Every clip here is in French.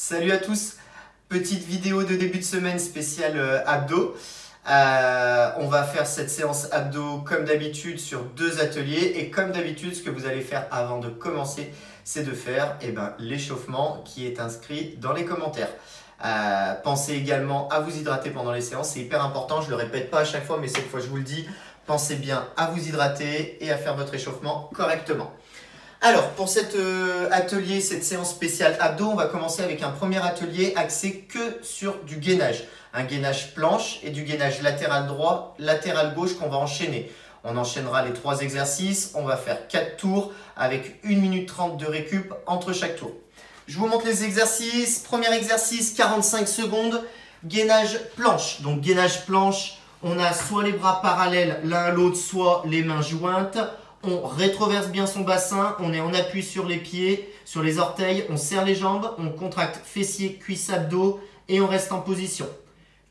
Salut à tous, petite vidéo de début de semaine spéciale abdos. On va faire cette séance abdos comme d'habitude sur 2 ateliers et comme d'habitude ce que vous allez faire avant de commencer c'est de faire l'échauffement qui est inscrit dans les commentaires. Pensez également à vous hydrater pendant les séances, c'est hyper important, je ne le répète pas à chaque fois mais cette fois je vous le dis, pensez bien à vous hydrater et à faire votre échauffement correctement. Alors, pour cet atelier, cette séance spéciale abdos, on va commencer avec un premier atelier axé que sur du gainage. Un gainage planche et du gainage latéral droit, latéral gauche qu'on va enchaîner. On enchaînera les 3 exercices, on va faire 4 tours avec 1 minute 30 de récup entre chaque tour. Je vous montre les exercices. Premier exercice, 45 secondes, gainage planche. Donc gainage planche, on a soit les bras parallèles l'un à l'autre, soit les mains jointes. On rétroverse bien son bassin, on est en appui sur les pieds, sur les orteils, on serre les jambes, on contracte fessiers, cuisses, abdos et on reste en position.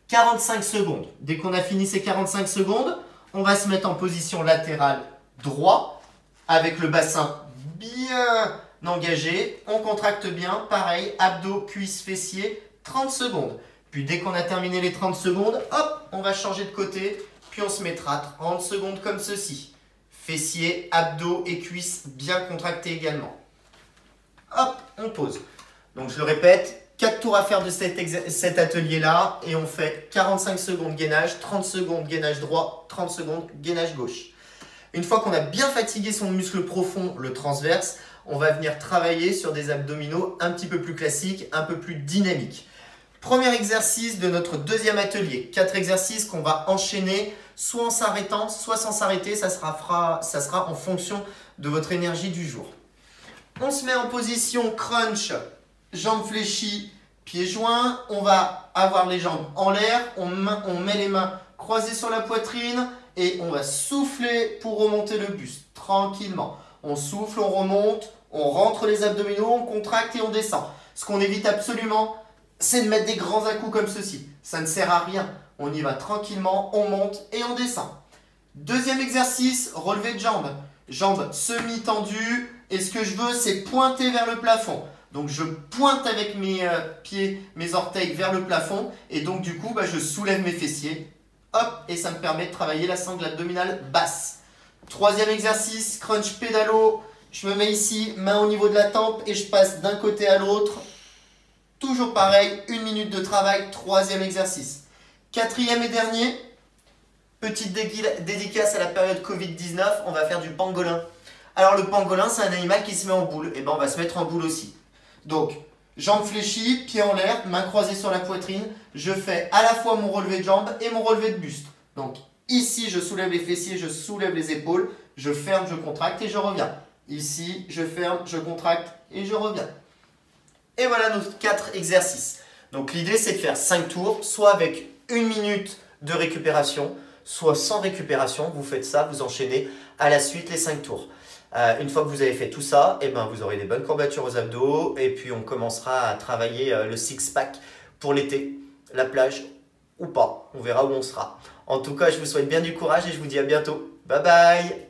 45 secondes. Dès qu'on a fini ces 45 secondes, on va se mettre en position latérale droit avec le bassin bien engagé. On contracte bien, pareil, abdos, cuisses, fessiers, 30 secondes. Puis dès qu'on a terminé les 30 secondes, hop, on va changer de côté, puis on se mettra 30 secondes comme ceci. Fessiers, abdos et cuisses bien contractés également. Hop, on pose. Donc je le répète, 4 tours à faire de cet atelier-là et on fait 45 secondes gainage, 30 secondes gainage droit, 30 secondes gainage gauche. Une fois qu'on a bien fatigué son muscle profond, le transverse, on va venir travailler sur des abdominaux un petit peu plus classiques, un peu plus dynamiques. Premier exercice de notre deuxième atelier. 4 exercices qu'on va enchaîner soit en s'arrêtant, soit sans s'arrêter. Ça sera en fonction de votre énergie du jour. On se met en position crunch, jambes fléchies, pieds joints. On va avoir les jambes en l'air. On met les mains croisées sur la poitrine et on va souffler pour remonter le buste tranquillement. On souffle, on remonte, on rentre les abdominaux, on contracte et on descend. Ce qu'on évite absolument, c'est de mettre des grands à-coups comme ceci. Ça ne sert à rien. On y va tranquillement, on monte et on descend. Deuxième exercice, relevé de jambes. Jambes semi-tendues. Et ce que je veux, c'est pointer vers le plafond. Donc je pointe avec mes pieds, mes orteils vers le plafond. Et donc du coup, je soulève mes fessiers. Hop, et ça me permet de travailler la sangle abdominale basse. Troisième exercice, crunch pédalo. Je me mets ici, main au niveau de la tempe et je passe d'un côté à l'autre. Toujours pareil, 1 minute de travail, 3e exercice. 4e et dernier, petite dédicace à la période Covid-19, on va faire du pangolin. Alors le pangolin, c'est un animal qui se met en boule, et on va se mettre en boule aussi. Donc, jambes fléchies, pieds en l'air, mains croisées sur la poitrine, je fais à la fois mon relevé de jambes et mon relevé de buste. Donc ici, je soulève les fessiers, je soulève les épaules, je ferme, je contracte et je reviens. Ici, je ferme, je contracte et je reviens. Et voilà nos 4 exercices. Donc l'idée c'est de faire 5 tours, soit avec 1 minute de récupération, soit sans récupération. Vous faites ça, vous enchaînez à la suite les 5 tours. Une fois que vous avez fait tout ça, vous aurez des bonnes courbatures aux abdos et puis on commencera à travailler le six-pack pour l'été, la plage ou pas. On verra où on sera. En tout cas, je vous souhaite bien du courage et je vous dis à bientôt. Bye bye!